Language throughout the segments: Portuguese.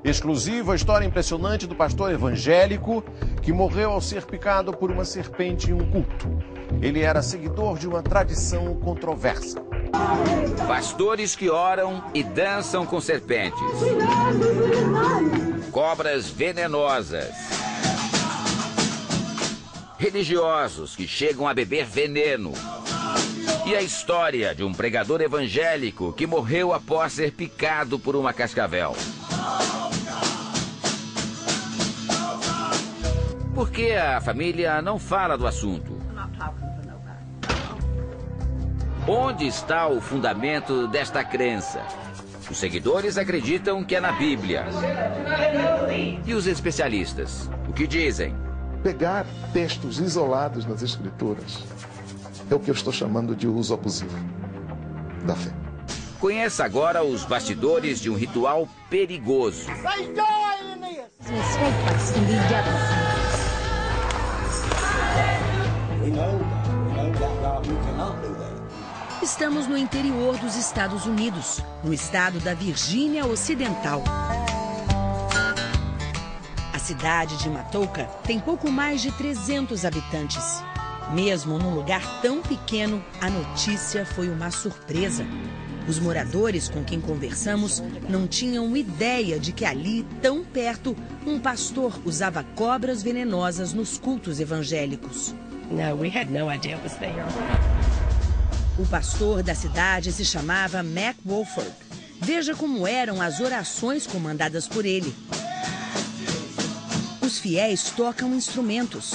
Exclusivo, a história impressionante do pastor evangélico que morreu ao ser picado por uma serpente em um culto. Ele era seguidor de uma tradição controversa. Pastores que oram e dançam com serpentes. Cobras venenosas. Religiosos que chegam a beber veneno. E a história de um pregador evangélico que morreu após ser picado por uma cascavel. Por que a família não fala do assunto? Onde está o fundamento desta crença? Os seguidores acreditam que é na Bíblia. E os especialistas, o que dizem? Pegar textos isolados nas Escrituras é o que eu estou chamando de uso abusivo da fé. Conheça agora os bastidores de um ritual perigoso. Estamos no interior dos Estados Unidos, no estado da Virgínia Ocidental. A cidade de Matoka tem pouco mais de 300 habitantes. Mesmo num lugar tão pequeno, a notícia foi uma surpresa. Os moradores com quem conversamos não tinham ideia de que ali, tão perto, um pastor usava cobras venenosas nos cultos evangélicos. O pastor da cidade se chamava Mac Wolford. Veja como eram as orações comandadas por ele. Os fiéis tocam instrumentos,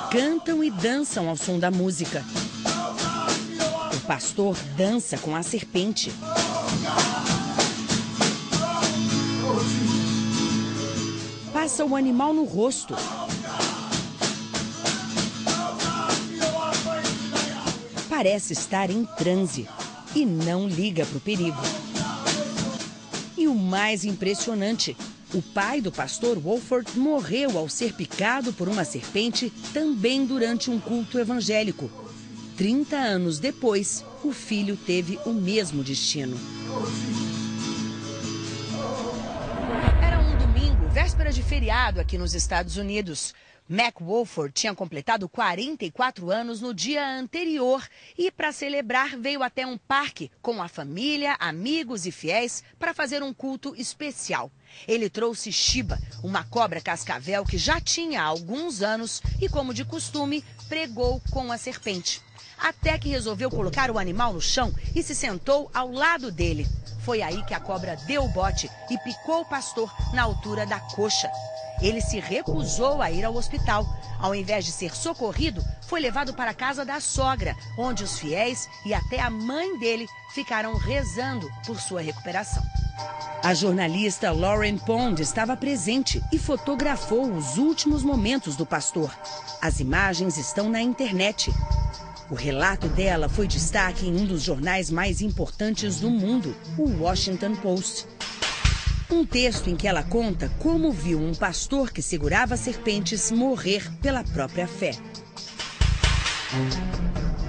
cantam e dançam ao som da música. O pastor dança com a serpente. Passa o animal no rosto. Parece estar em transe e não liga para o perigo. E o mais impressionante, o pai do pastor Wolford morreu ao ser picado por uma serpente também durante um culto evangélico. 30 anos depois, o filho teve o mesmo destino. Era um domingo, véspera de feriado aqui nos Estados Unidos. Mac Wolford tinha completado 44 anos no dia anterior e, para celebrar, veio até um parque com a família, amigos e fiéis para fazer um culto especial. Ele trouxe Shiba, uma cobra cascavel que já tinha há alguns anos e, como de costume, pregou com a serpente. Até que resolveu colocar o animal no chão e se sentou ao lado dele. Foi aí que a cobra deu o bote e picou o pastor na altura da coxa. Ele se recusou a ir ao hospital. Ao invés de ser socorrido, foi levado para a casa da sogra, onde os fiéis e até a mãe dele ficaram rezando por sua recuperação. A jornalista Lauren Pond estava presente e fotografou os últimos momentos do pastor. As imagens estão na internet. O relato dela foi destaque em um dos jornais mais importantes do mundo, o Washington Post. Um texto em que ela conta como viu um pastor que segurava serpentes morrer pela própria fé.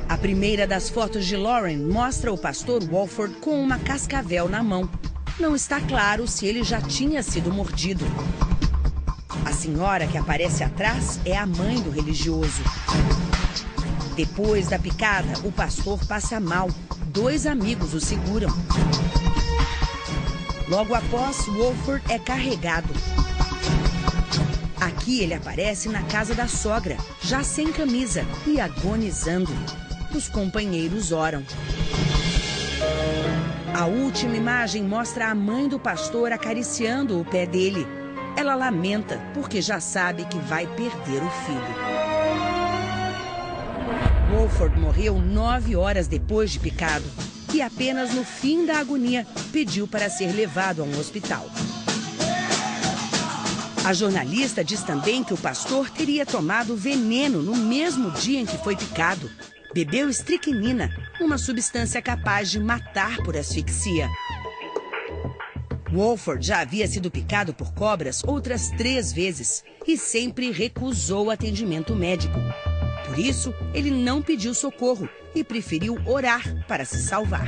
A primeira das fotos de Lauren mostra o pastor Wolford com uma cascavel na mão. Não está claro se ele já tinha sido mordido. A senhora que aparece atrás é a mãe do religioso. Depois da picada, o pastor passa mal. 2 amigos o seguram. Logo após, Wolford é carregado. Aqui ele aparece na casa da sogra, já sem camisa e agonizando. Os companheiros oram. A última imagem mostra a mãe do pastor acariciando o pé dele. Ela lamenta porque já sabe que vai perder o filho. Wolford morreu 9 horas depois de picado. E apenas no fim da agonia pediu para ser levado a um hospital. A jornalista diz também que o pastor teria tomado veneno no mesmo dia em que foi picado. Bebeu estricnina, uma substância capaz de matar por asfixia. Wolford já havia sido picado por cobras outras 3 vezes e sempre recusou atendimento médico. Por isso, ele não pediu socorro e preferiu orar para se salvar.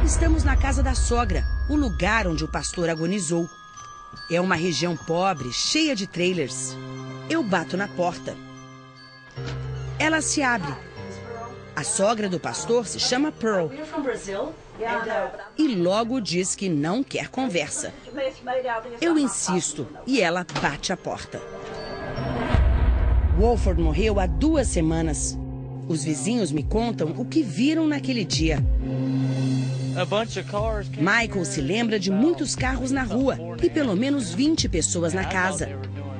Estamos na casa da sogra, o lugar onde o pastor agonizou. É uma região pobre, cheia de trailers. Eu bato na porta. Ela se abre. A sogra do pastor se chama Pearl. E logo diz que não quer conversa. Eu insisto e ela bate a porta. Wolford morreu há 2 semanas. Os vizinhos me contam o que viram naquele dia. Michael se lembra de muitos carros na rua e pelo menos 20 pessoas na casa.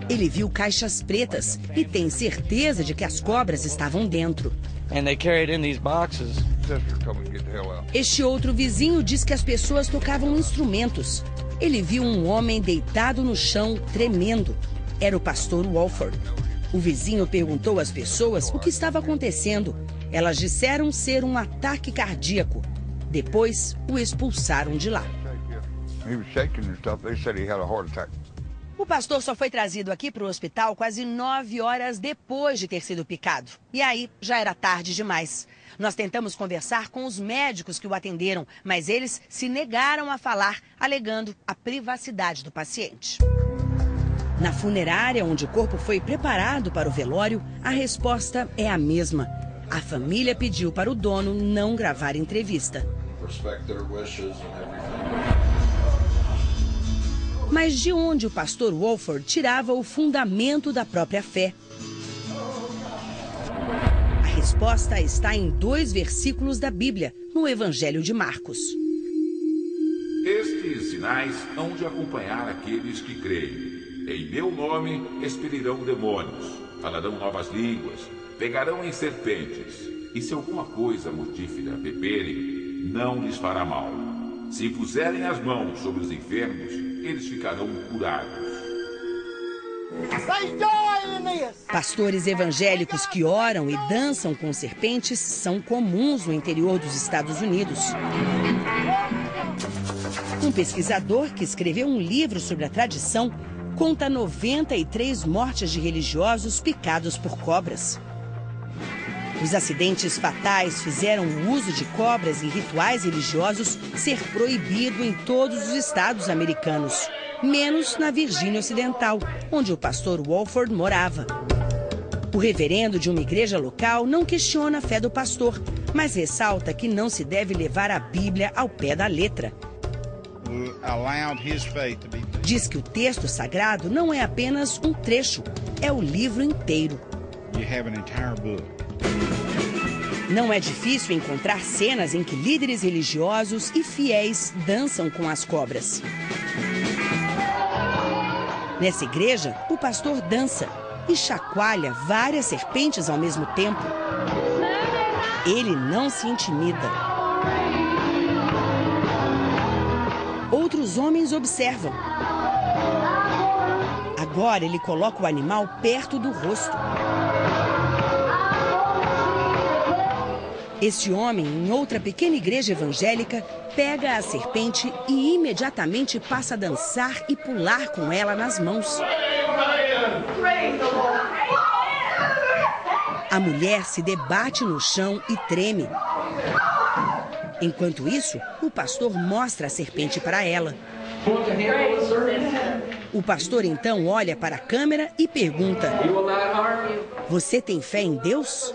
Ele viu caixas pretas e tem certeza de que as cobras estavam dentro. Este outro vizinho diz que as pessoas tocavam instrumentos. Ele viu um homem deitado no chão, tremendo. Era o pastor Wolford. O vizinho perguntou às pessoas o que estava acontecendo. Elas disseram ser um ataque cardíaco. Depois, o expulsaram de lá. O pastor só foi trazido aqui para o hospital quase 9 horas depois de ter sido picado. E aí, já era tarde demais. Nós tentamos conversar com os médicos que o atenderam, mas eles se negaram a falar, alegando a privacidade do paciente. Na funerária, onde o corpo foi preparado para o velório, a resposta é a mesma. A família pediu para o dono não gravar entrevista. Mas de onde o pastor Wolford tirava o fundamento da própria fé? A resposta está em 2 versículos da Bíblia, no Evangelho de Marcos. Estes sinais hão de acompanhar aqueles que creem. Em meu nome expelirão demônios, falarão novas línguas, pegarão em serpentes, e se alguma coisa mortífera beberem, não lhes fará mal. Se puserem as mãos sobre os enfermos, eles ficarão curados. Pastores evangélicos que oram e dançam com serpentes são comuns no interior dos Estados Unidos. Um pesquisador que escreveu um livro sobre a tradição conta 93 mortes de religiosos picados por cobras. Os acidentes fatais fizeram o uso de cobras em rituais religiosos ser proibido em todos os estados americanos, menos na Virgínia Ocidental, onde o pastor Wolford morava. O reverendo de uma igreja local não questiona a fé do pastor, mas ressalta que não se deve levar a Bíblia ao pé da letra. Diz que o texto sagrado não é apenas um trecho, é o livro inteiro. Não é difícil encontrar cenas em que líderes religiosos e fiéis dançam com as cobras. Nessa igreja, o pastor dança e chacoalha várias serpentes ao mesmo tempo. Ele não se intimida. Outros homens observam. Agora ele coloca o animal perto do rosto. Este homem, em outra pequena igreja evangélica, pega a serpente e imediatamente passa a dançar e pular com ela nas mãos. A mulher se debate no chão e treme. Enquanto isso, o pastor mostra a serpente para ela. O pastor então olha para a câmera e pergunta: "Você tem fé em Deus?"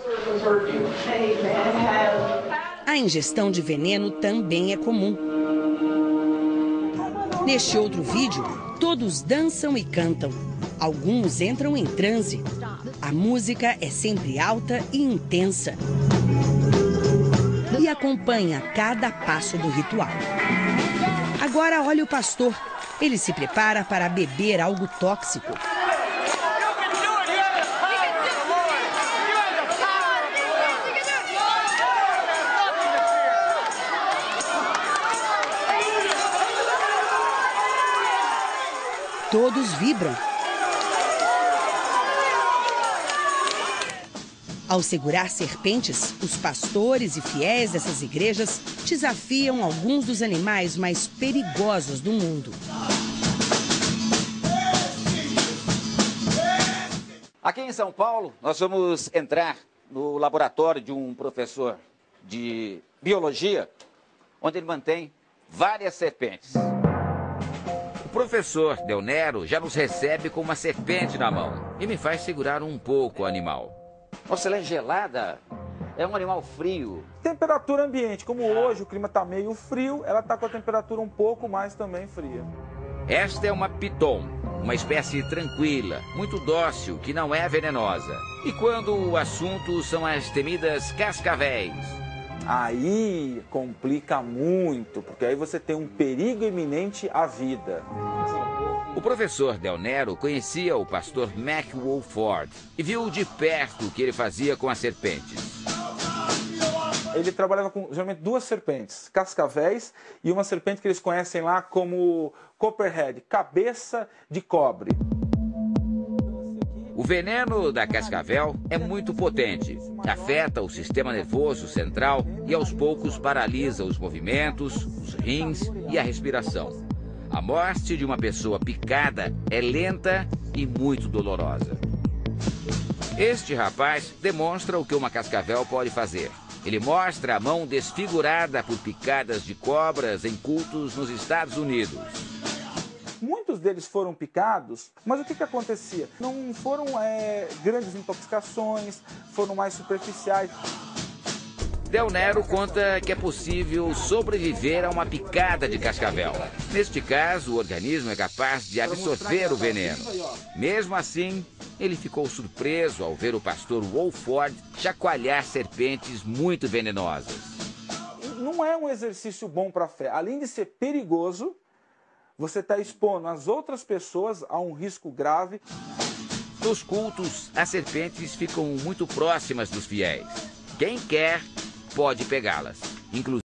A ingestão de veneno também é comum. Neste outro vídeo, todos dançam e cantam. Alguns entram em transe. A música é sempre alta e intensa. E acompanha cada passo do ritual. Agora olha o pastor. Ele se prepara para beber algo tóxico. Todos vibram. Ao segurar serpentes, os pastores e fiéis dessas igrejas desafiam alguns dos animais mais perigosos do mundo. Aqui em São Paulo, nós vamos entrar no laboratório de um professor de biologia, onde ele mantém várias serpentes. O professor Del Nero já nos recebe com uma serpente na mão e me faz segurar um pouco o animal. Nossa, ela é gelada. É um animal frio. Temperatura ambiente. Como hoje o clima está meio frio, ela está com a temperatura um pouco mais também fria. Esta é uma piton, uma espécie tranquila, muito dócil, que não é venenosa. E quando o assunto são as temidas cascavéis? Aí complica muito, porque aí você tem um perigo iminente à vida. O professor Del Nero conhecia o pastor Mac Woolford e viu de perto o que ele fazia com as serpentes. Ele trabalhava com, geralmente, duas serpentes, cascavéis, e uma serpente que eles conhecem lá como copperhead, cabeça de cobre. O veneno da cascavel é muito potente, afeta o sistema nervoso central e aos poucos paralisa os movimentos, os rins e a respiração. A morte de uma pessoa picada é lenta e muito dolorosa. Este rapaz demonstra o que uma cascavel pode fazer. Ele mostra a mão desfigurada por picadas de cobras em cultos nos Estados Unidos. Muitos deles foram picados, mas o que acontecia? Não foram grandes intoxicações, foram mais superficiais. Del Nero conta que é possível sobreviver a uma picada de cascavel. Neste caso, o organismo é capaz de absorver o veneno. Mesmo assim, ele ficou surpreso ao ver o pastor Woolford chacoalhar serpentes muito venenosas. Não é um exercício bom para a fé. Além de ser perigoso, você está expondo as outras pessoas a um risco grave. Nos cultos, as serpentes ficam muito próximas dos fiéis. Quem quer pode pegá-las, inclusive